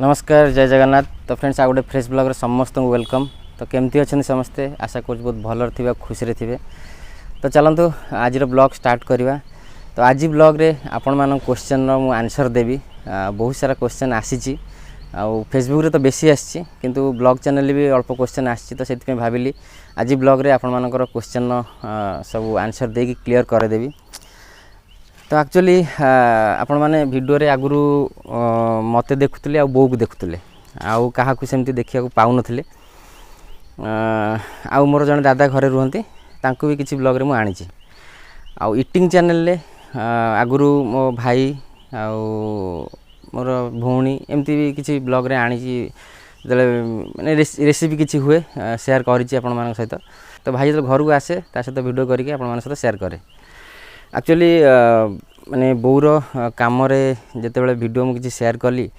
नमस्कार जय जगन्नाथ। तो फ्रेंड्स आ गोटे फ्रेश ब्लॉग समस्त वेलकम। तो केमती अच्छा समस्ते आशा कर बहुत भल थे खुशी थे। तो चलतु आज ब्लॉग स्टार्ट करवा। तो आज ब्लॉग रे आपण मान क्वेश्चन मु आंसर देवी। बहुत सारा क्वेश्चन आसी फेसबुक रे तो बेसी आसी किंतु ब्लॉग चैनल भी अल्प क्वेश्चन आसी। तो से भाविली आज ब्लॉग रे आपण मानकर क्वेश्चन सब आंसर देकी क्लियर करदेवी। तो एक्चुअली आपण मैंने वीडियो रे आगुरु मते देखुले आ बो को देखुले आउ क्या सेमती देखा पाऊन आउ मोर जन दादा घरे रुहंती तांको भी किसी ब्लॉग रे मु आनी आउ इटिंग चैनल ले आगुरु मो भाई आउ मोर भौणी एमती भी किसी ब्लॉग रे आनी माने रेसिपी किसी हुए शेयर करिछि आपण मान सहित। तो भाई जो घर को आसे ता सहित वीडियो करके आपण मान सहित शेयर करे। एक्चुअली माने बोर काम जिते वीडियो मुझे शेयर कली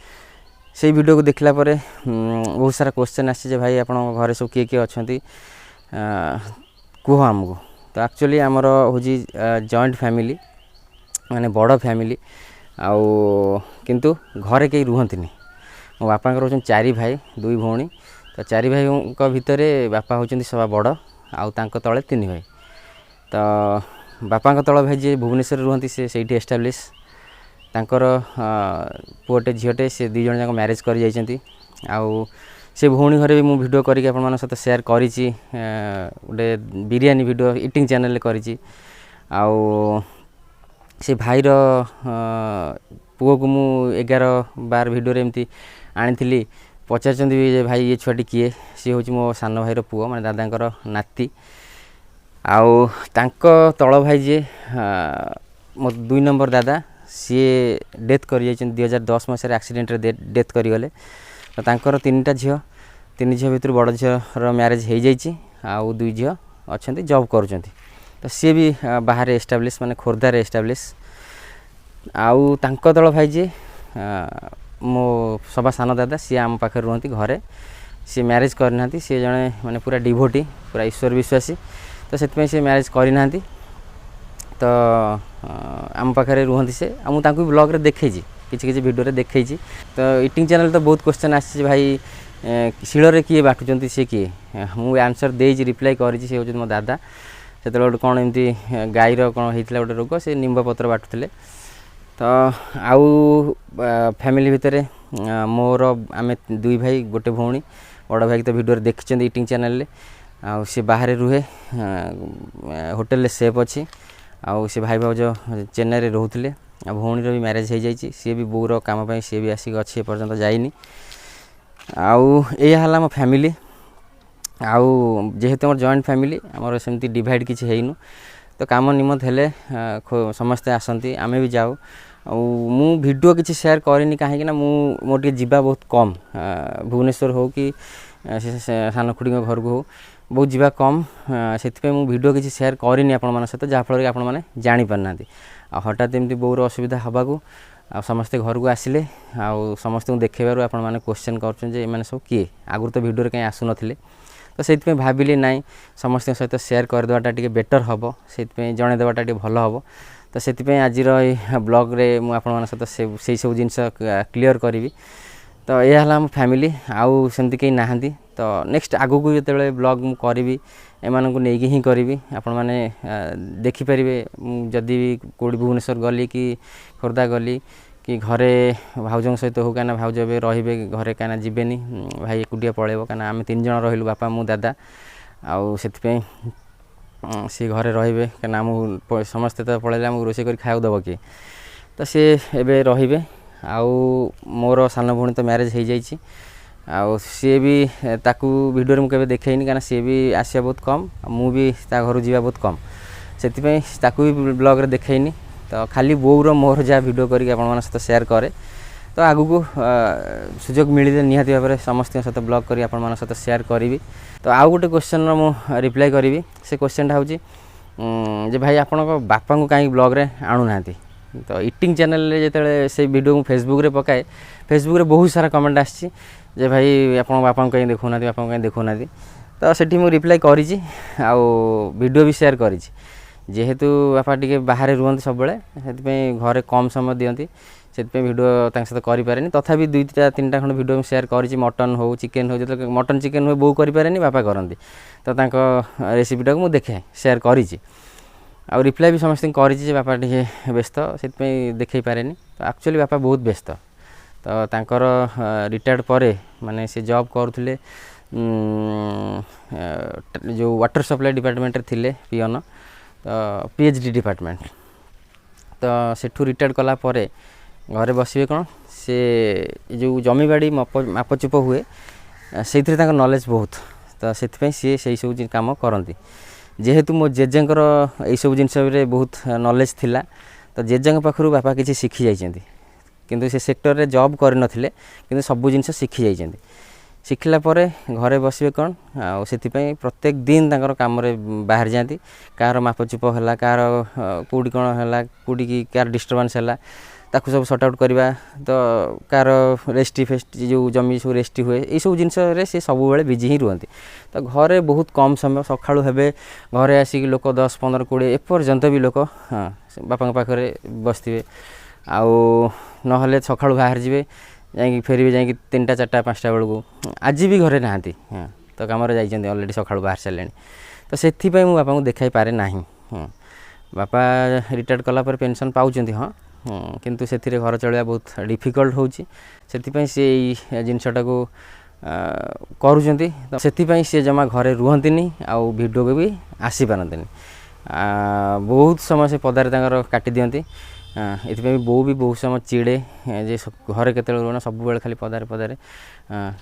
से वीडियो को देखला परे बहुत सारा क्वेश्चन आसी भाई आप घरे सब किए किए अच्छा कह आमको। तो एक्चुअली आमर हूँ जॉइंट फैमिली माने बड़ फैमिली आउ किंतु घरे कहीं रुहंती मो बापा रोच 4 भाई 2 भौणी। तो 4 भाई भितर बापा होती सभा बड़ आउ तांको तले 3 भाई। तो बापा तल भाई जी भुवनेश्वर रुहंती से एस्टाब्लीश तांकर पुओटे झीटे से 2 जन जाक मैरेज कर जाइछंती। आउ से भौणी घरे भी मु वीडियो करके आपण मान सहित शेयर करिछि गोटे बिरयानी वीडियो इटिंग चैनल ले करिछि। आउ से भाईर पुओ को मु 11-12 वीडियो रे एमती आनी पचारचंदी भी भाई ये छुआटी किए सी हूँ मो सान भाईर पुओ माने दादांकर नाती। आउ तांको तल भाई जे मो 2 नंबर दादा सी डेथ कर 2010 मसीह एक्सीडेंट रे डेथ करिगले। तो तांकर 3टा झियो 3 झियो भितर बड़ झियोर मैरेज हो जाइछि आउ 2 झियो अच्छे जॉब करुँच। तो सी भी बाहर एस्टाब्लीश माने खोर्धार एस्टाब्लीश। आउ तांको तल भाई जे मो सभा सान दादा सी आम पाखे रुहंती घरे सी मैरेज करना सी जने माने पूरा डिवोटी पूरा ईश्वर विश्वासी। तो से मैरेज करना। तो आम पाखे रुहंती से मुझे ब्लॉग रे देखी किसी वीडियो रे देखी। तो इटिंग चैनल तो बहुत क्वेश्चन आसी भाई शिଳରେ किए बाटुचंती से किए मु आंसर देजी रिप्लाई करिछि से हो मो दादा से कौन एमती गाईर कौन होता गोटे रोग से निम्ब पत्र बाटुले। तो आउ फैमिली भितर मोर आम 2 भाई गोटे भौणी बड़ भाई तो वीडियो देखी इटिंग चैनल ले आउ सी बाहर रुहे होटेल ले सेफ अच्छी आउ से भाई भाउज चेन्नई रे रोहुतले। आ भौणीर भी मैरेज हो जाइए सी भी बोर काम सी भी आसिक अच्छी पर्यंत जाइनी। आउ यह मो फैमिली आउ जेहेतु मोर जॉइंट फैमिली आमर सेमती डिवाइड किसी हैनु। तो काम निमत हेले समस्ते आसती आमे भी जाऊ मु वीडियो किसी शेयर करनी कहीं मोटे जीवा बहुत कम भुवनेश्वर हो कि सान खुड़ी घर को हो बहुत जीवा कम से मु वीडियो किसी शेयर करनी आपण मान सहित जहाँफल कि आपण जानी पारना। आ हठात एमती बोर असुविधा हवाकू आ समस्ते घर को आसिले आउ समस्त देखेबार आपण मैंने क्वेश्चन कर सब किए आगुरी तो वीडियो कहीं आसु नथिले। तो से भाविली नाई समस्त सहित शेयर करदेवाटा टी बेटर हम से जनईदेवाटा टी भल हम। तो से आज ब्लॉग रे मुझे सहित से सब जिन क्लीयर करी। तो यह आम फैमिली आउ सेमती कहीं नहांती। तो नेक्स्ट आगू को जो ब्लॉग मु करी एमान को लेकिन ही करी आपण मैंने देखिपारे जदि भी कौटी भुवनेश्वर गली कि खोर्धा गली कि घरे भाउजों सहित हो क्या भाउज ए रे घरे क्या जीवेनि भाई एकुटिया पलैब क्या आम 3 जन रही बापा मु दादा आउ से सी घरे रे क्या समस्ते तो पलैले आमको रोषे कर खाया दब किए। तो सी एबे रहिबे आउ मोर सान भौणी तो मैरेज हो जाइए आउ सी भी ताकू वीडियो में केबे देखैनी क्या सी भी आसिया बहुत कम मु भी ता घर जावा बहुत कम से भी ब्लॉग रे देखैनी। तो खाली बोर मोर जहाँ वीडियो करके आपण सहित शेयर करे। तो आगू को सुजोग मिले निहाती भाव में समस्त सहित ब्लॉग करी आपण सहित शेयर करी। तो आउ गोटे क्वेश्चन मु रिप्लाई करी से क्वेश्चनटा हूँ जे भाई आपण बापा को कहीं ब्लॉग रे आणु नांती। तो इटिंग चैनल जो से वीडियो फेसबुक रे पकाए फेसबुक रे बहुत सारा कमेंट आसी जे भाई आप बापा कहीं देखुना बापा कहीं देखुना। तो सेठी मु रिप्लाई करी आउ वीडियो भी शेयर करी जेहेतु बापा टी बाहर रुहत सब घरे कम समय दिखती से वीडियो सहित करें तथापि 2-3टा खंड वीडियो सेयार करी मटन हो चिकेन हो जो मटन चिकेन हुए बो करें बापा करती तो रेसीपीटा को मुझे देखे सेयार करी आ रिप्लाई भी समस्त करी बापा टे व्यस्त से देखई पारे तो एक्चुअली बापा बहुत व्यस्त तो तांकर रिटायर्ड पर माने से जॉब करुले जो वाटर सप्लाई डिपार्टमेंट थिले पियन तो पीएचडी डिपार्टमेंट तो सेठू रिटायर्ड कला परे घरे बसबे कौन से जो जमीबाड़ी मापचुप हुए से नॉलेज बहुत तो से सी सब काम करती जेहेतु मो जेजेंकर यही सब जिनस बहुत नॉलेज थिला तो जेजेंक पाखु बापा किसी शिखी जाइछन्ति किंतु से सेक्टर रे जॉब कर नथिले किंतु सब जिनस शिखी जाइछन्ति शिखला परे घरे बसबे कौन से प्रत्येक दिन तांकर काम रे बाहर जाती कार मापचुप है कार कौटी कौन है कौटी की कार डिस्टर्बांस है ताकू सब सॉर्ट आउट करवा तो कार रेस्टी फेस्ट जो जमी सब रेस्टी हुए ये सब जिनस से सब बेले बिजी ही रुहति तो घरे बहुत कम समय सकाळु हेबे घरे आसिक लोक 10-15-20 एपर्यंत भी लोक हाँ बापा पाखे बसथिबे आउ नहले सकाळु बाहर जिवे जाइए फेरबे जाइए 3-4-5टा बेलू आज भी घरे नहांती हाँ तो कम जाइए अलरेडी सकाळु बाहर सारे तो से बापा को देखाई पारे ना हाँ बापा रिटायर्ड कला पर पेंशन पाउछन्ति हाँ किंतु से घर चलवा बहुत डिफिकल्ट होची से जिनसटा को करुँच तो से सी जमा घरे रुहंतिनी आउ वीडियो को भी आसी पारंतिनी बहुत समय से पदारे काटी दियंती ये बो भी बहुत समय चिड़े जे घरे केत रुहना सब बेले खाली पदारे पदारे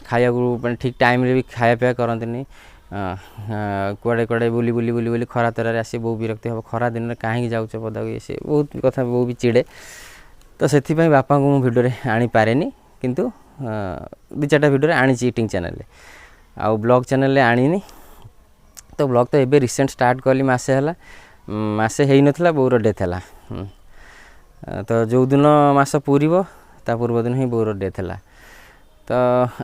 खाया को ठीक टाइम रे भी खाया पिया करंतिनी कुआड़े कुआड़े बुली बुली बुली बुली खरा तरारे आसी बहुत विरक्ति हम खरा दिन में कहीं जाऊँ पदा ये सी बहुत कथा वो भी चिड़े तो से बापा को मुझे भिडियो आनी पारे किंतु 2-4टा भिडियो आनी इटिंग चैनल आउ ब्लॉग चैनल आनी तो ब्लॉग तो एबे रिसेंट स्टार्ट कली मसे हो नाला बोर डेथ है तो जो दिन मास पूरब ता पूर्व दिन ही बोर डेथ है तो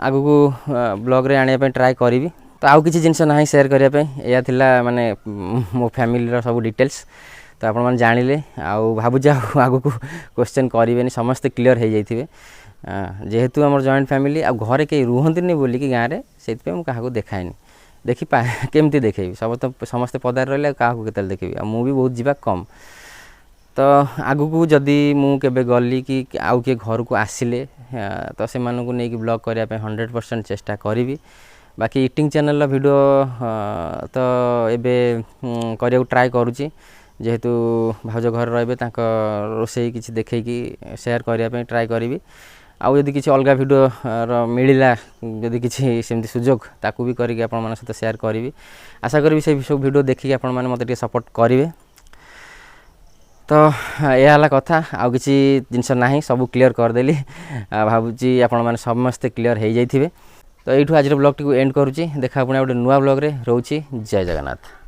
आगु को ब्लॉग रे आने ट्राए करी तो आउ किसी जिनस ना सेयार करने या थिला माने मो फैमिली सब डिटेल्स तो आपण मैंने जानिले आउ भावुचे आगु को क्वेश्चन करेंगे समस्ते क्लीयर हो जाइए जेहेतु आम जॉइंट फैमिली आ घरे कहीं रुहंतिनी बोलिकी गाँव में से क्या देखाएनि देखी केमती देखेबी सब तो समस्ते पदार रही क्या देखेबी मु भी बहुत जीवा कम तो आगु को जदि मुझे गली कि आउ किए घर को आसिले तो से नहीं ब्लॉग करने 100% चेष्टा करी बाकी इटिंग चैनल वीडियो तो एबे करिया ट्राए करुँची जेहेतु भाउज घर रे रोसई किसी देखी सेयार करने ट्राए करी आउ यदि किसी अलग वीडियो मिलला जदि किसी सेमती सुजोग ताकू भी करके आपण मन सहित सेयार करी आशा करी से सब वीडियो देखिए आपण मैंने मत सपोर्ट करेंगे तो यह कथा आउ किसी जिनस ना सब क्लीयर करदेली भावुची आपण मैंने समस्ते क्लीयर हो जाइए तो यू आज ब्लॉग टी एंड करुँची देखा पुणी गोटे नुआ ब्लॉग रे रोची जय जगन्नाथ।